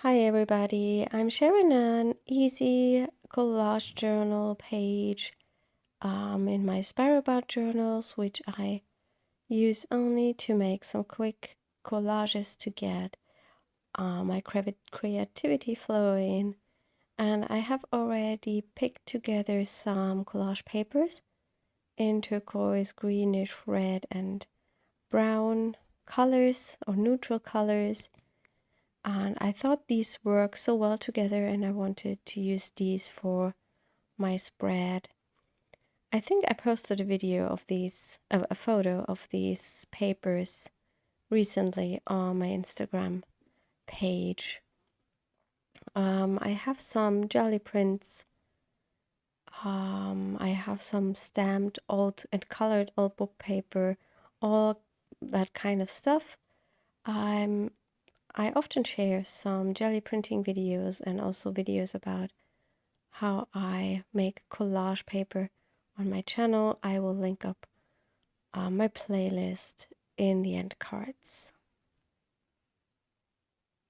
Hi everybody, I'm sharing an easy collage journal page in my spiral bound journals, which I use only to make some quick collages to get my creativity flowing. And I have already picked together some collage papers in turquoise, greenish, red and brown colors or neutral colors. And I thought these work so well together and I wanted to use these for my spread. I think I posted a video of these, a photo of these papers recently on my Instagram page. I have some jelly prints. I have some stamped old and colored old book paper, all that kind of stuff. I often share some jelly printing videos and also videos about how I make collage paper on my channel. I will link up my playlist in the end cards.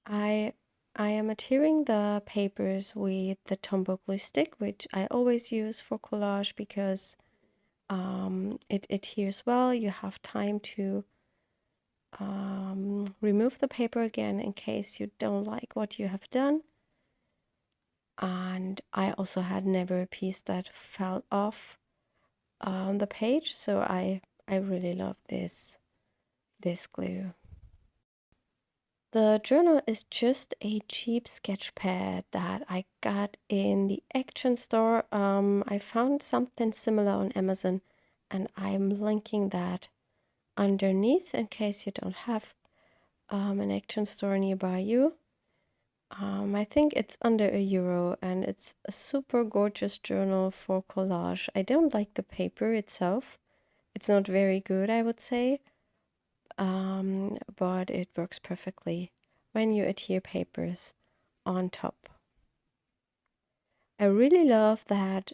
I am adhering the papers with the Tombow glue stick, which I always use for collage because it adheres well. You have time to remove the paper again in case you don't like what you have done. And I also had never a piece that fell off on the page, so I really love this glue. The journal is just a cheap sketch pad that I got in the Action store. I found something similar on Amazon and I'm linking that underneath in case you don't have an Action store nearby you. I think it's under €1 and it's a super gorgeous journal for collage. I don't like the paper itself. It's not very good, I would say, but it works perfectly when you adhere papers on top. I really love that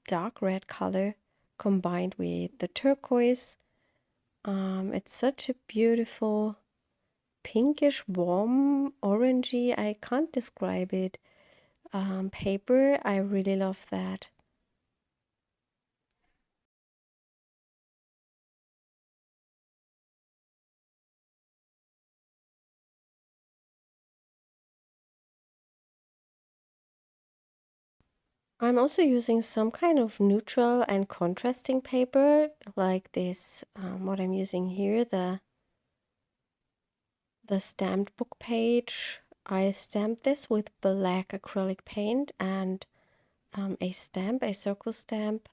dark red color combined with the turquoise. It's such a beautiful pinkish, warm, orangey, I can't describe it, paper. I really love that. I'm also using some kind of neutral and contrasting paper, like this, what I'm using here, the stamped book page. I stamped this with black acrylic paint and a circle stamp,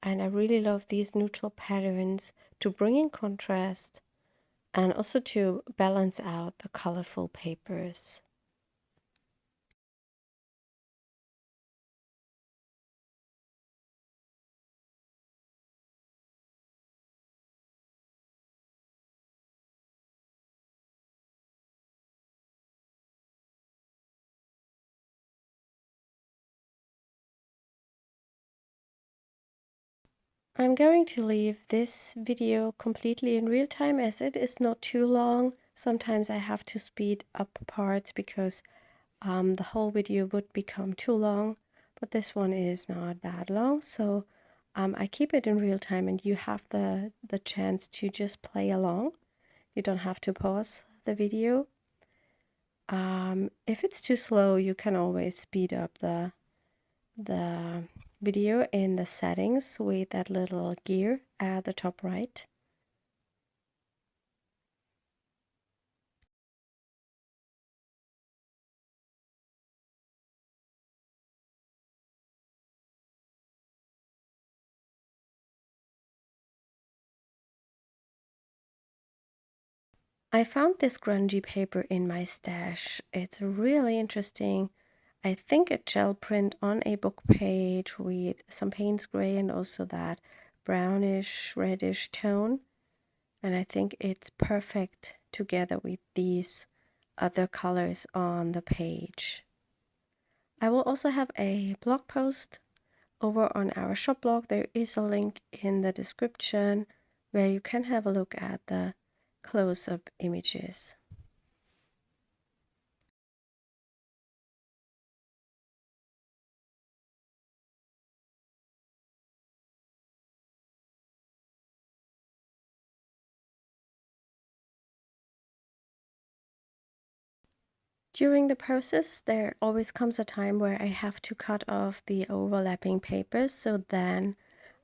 and I really love these neutral patterns to bring in contrast and also to balance out the colorful papers. I'm going to leave this video completely in real time as it is not too long. Sometimes I have to speed up parts because the whole video would become too long, but this one is not that long, so I keep it in real time and you have the chance to just play along. You don't have to pause the video. If it's too slow, you can always speed up the video in the settings with that little gear at the top right. I found this grungy paper in my stash. It's really interesting. I think a gel print on a book page with some Payne's gray and also that brownish reddish tone. And I think it's perfect together with these other colors on the page. I will also have a blog post over on our shop blog. There is a link in the description where you can have a look at the close-up images. During the process, there always comes a time where I have to cut off the overlapping papers, so then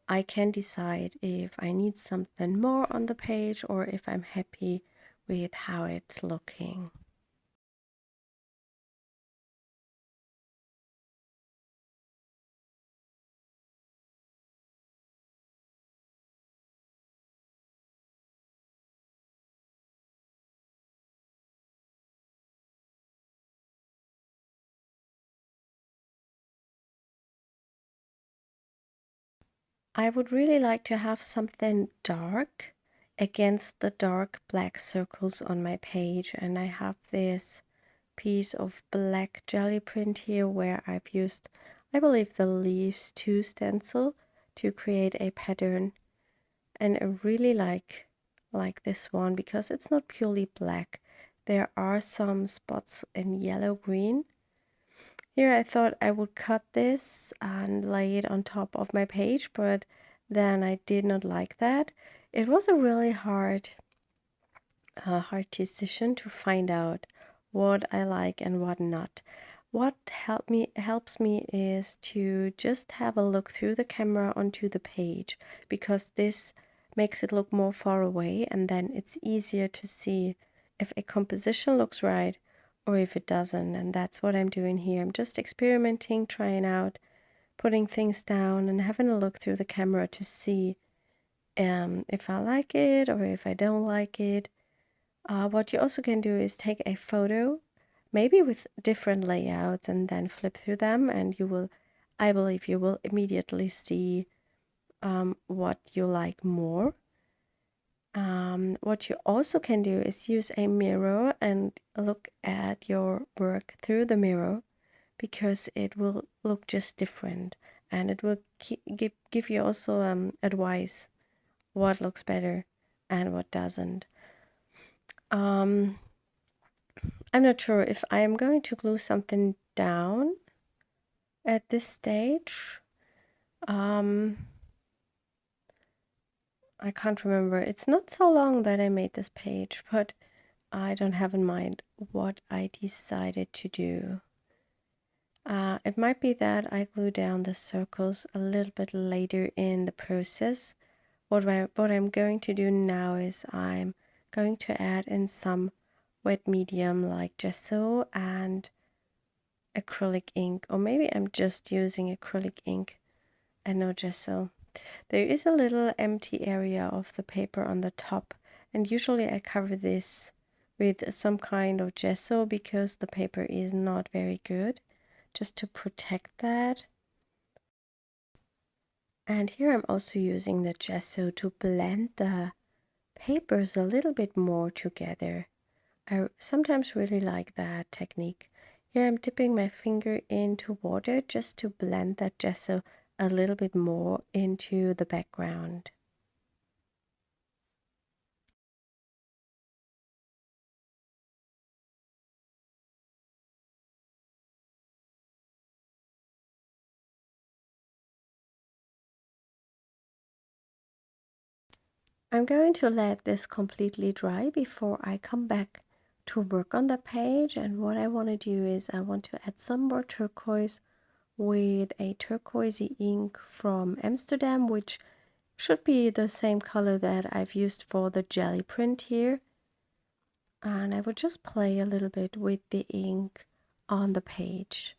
I can decide if I need something more on the page or if I'm happy with how it's looking. I would really like to have something dark against the dark black circles on my page, and I have this piece of black jelly print here where I've used, I believe, the Leaves 2 stencil to create a pattern, and I really like this one because it's not purely black. There are some spots in yellow green. Here I thought I would cut this and lay it on top of my page, but then I did not like that. It was a really hard decision to find out what I like and what not. What helps me is to just have a look through the camera onto the page, because this makes it look more far away, and then it's easier to see if a composition looks right or if it doesn't. And that's what I'm doing here. I'm just experimenting, trying out, putting things down and having a look through the camera to see if I like it or if I don't like it. What you also can do is take a photo, maybe with different layouts, and then flip through them, and you will, I believe you will immediately see what you like more. What you also can do is use a mirror and look at your work through the mirror, because it will look just different, and it will give you also advice what looks better and what doesn't. I'm not sure if I am going to glue something down at this stage. I can't remember. It's not so long that I made this page, but I don't have in mind what I decided to do. It might be that I glue down the circles a little bit later in the process. What I'm going to do now is I'm going to add in some wet medium like gesso and acrylic ink, or maybe I'm just using acrylic ink and no gesso. There is a little empty area of the paper on the top, and usually I cover this with some kind of gesso because the paper is not very good, just to protect that. And here I'm also using the gesso to blend the papers a little bit more together. I sometimes really like that technique. Here I'm dipping my finger into water just to blend that gesso a little bit more into the background. I'm going to let this completely dry before I come back to work on the page, and what I want to do is I want to add some more turquoise with a turquoisey ink from Amsterdam, which should be the same color that I've used for the jelly print here. And I would just play a little bit with the ink on the page.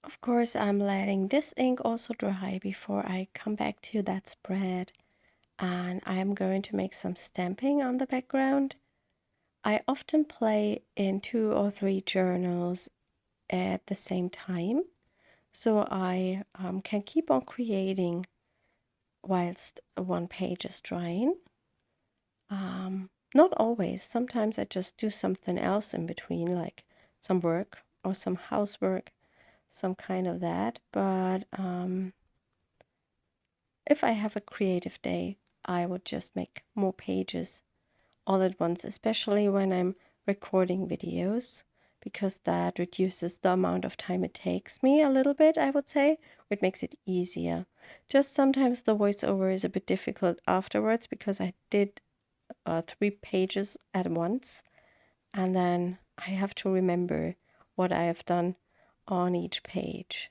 Of course, I'm letting this ink also dry before I come back to that spread. And I'm going to make some stamping on the background. I often play in 2 or 3 journals at the same time, so I can keep on creating whilst one page is drying. Not always. Sometimes I just do something else in between, like some work or some housework, some kind of that. But if I have a creative day, I would just make more pages all at once, especially when I'm recording videos, because that reduces the amount of time it takes me a little bit, I would say. It makes it easier. Just sometimes the voiceover is a bit difficult afterwards because I did 3 pages at once, and then I have to remember what I have done on each page.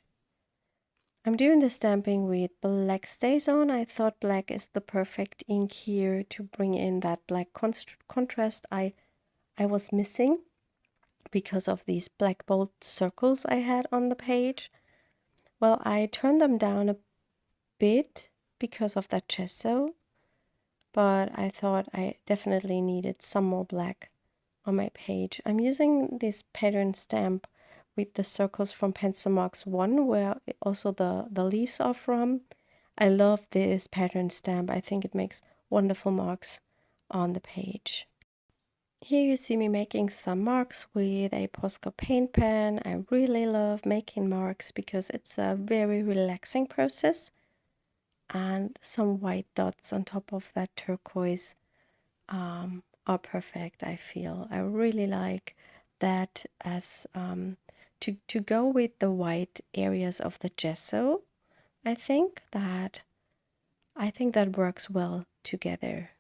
I'm doing the stamping with black StazOn. I thought black is the perfect ink here to bring in that black contrast I was missing because of these black bold circles I had on the page. Well, I turned them down a bit because of that gesso, but I thought I definitely needed some more black on my page. I'm using this pattern stamp with the circles from Pencil Marks 1, where also the leaves are from. I love this pattern stamp. I think it makes wonderful marks on the page. Here you see me making some marks with a Posca Pen. I really love making marks because it's a very relaxing process. And some white dots on top of that turquoise are perfect, I feel. I really like that as to go with the white areas of the gesso. I think that works well together.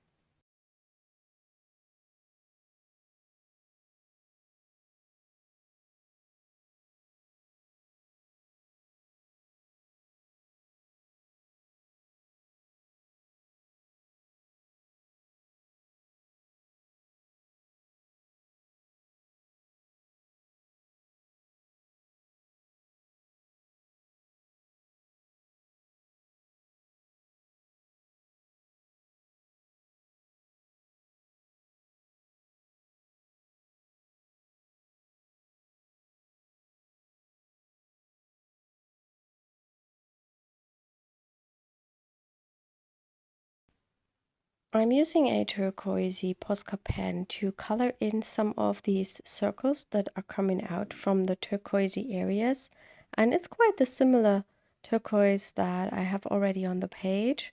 I'm using a turquoisey Posca pen to color in some of these circles that are coming out from the turquoisey areas. And it's quite the similar turquoise that I have already on the page.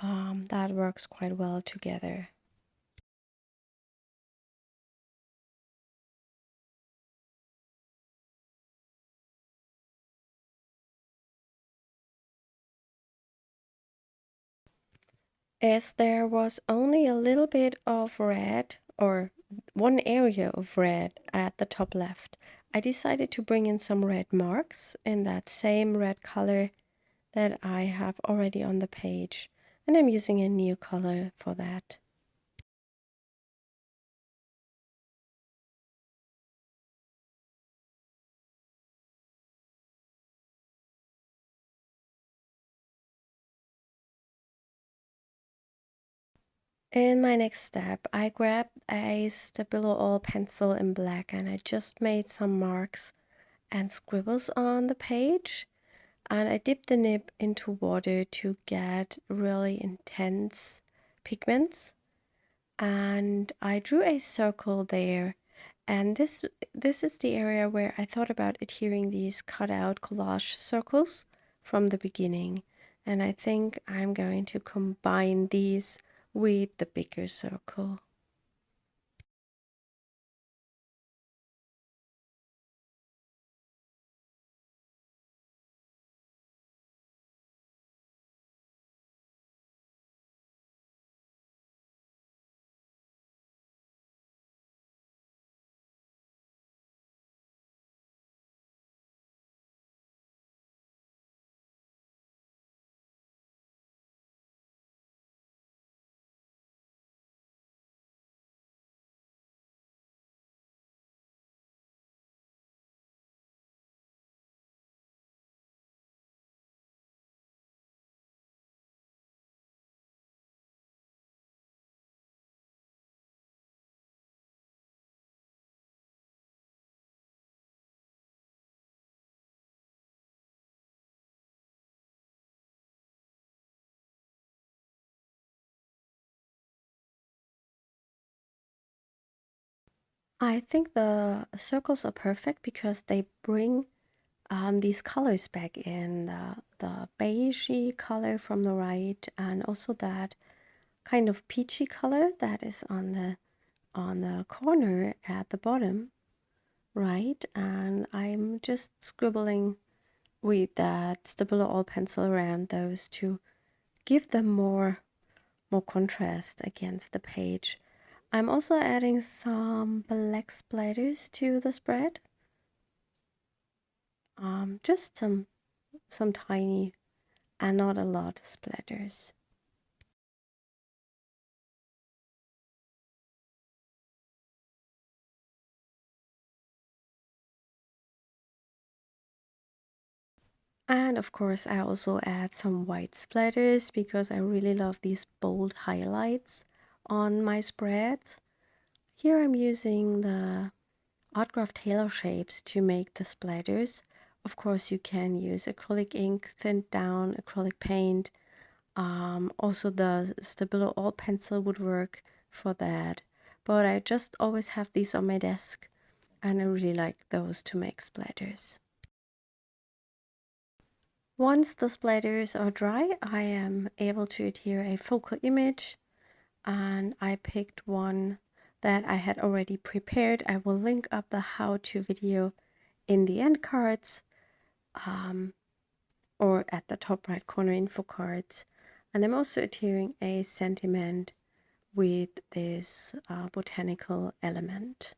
That works quite well together. As there was only a little bit of red, or one area of red at the top left, I decided to bring in some red marks in that same red color that I have already on the page. And I'm using a Neocolor for that. In my next step, I grabbed a Stabilo All pencil in black and I just made some marks and scribbles on the page. And I dipped the nib into water to get really intense pigments. And I drew a circle there. And this is the area where I thought about adhering these cut out collage circles from the beginning. And I think I'm going to combine these with the bigger circle. I think the circles are perfect because they bring these colors back in, the beigey color from the right, and also that kind of peachy color that is on the corner at the bottom, right? And I'm just scribbling with that Stabilo All pencil around those to give them more contrast against the page. I'm also adding some black splatters to the spread. Just some tiny and not a lot splatters. And of course, I also add some white splatters because I really love these bold highlights on my spreads. Here I'm using the Artcraft Tailor shapes to make the splatters. Of course, you can use acrylic ink, thinned down acrylic paint. Also, the Stabilo All pencil would work for that. But I just always have these on my desk, and I really like those to make splatters. Once the splatters are dry, I am able to adhere a focal image, and I picked one that I had already prepared. I will link up the how-to video in the end cards, or at the top right corner info cards. And I'm also adhering a sentiment with this botanical element.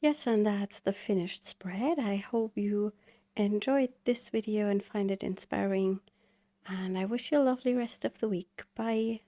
Yes, and that's the finished spread. I hope you enjoyed this video and find it inspiring. And I wish you a lovely rest of the week. Bye.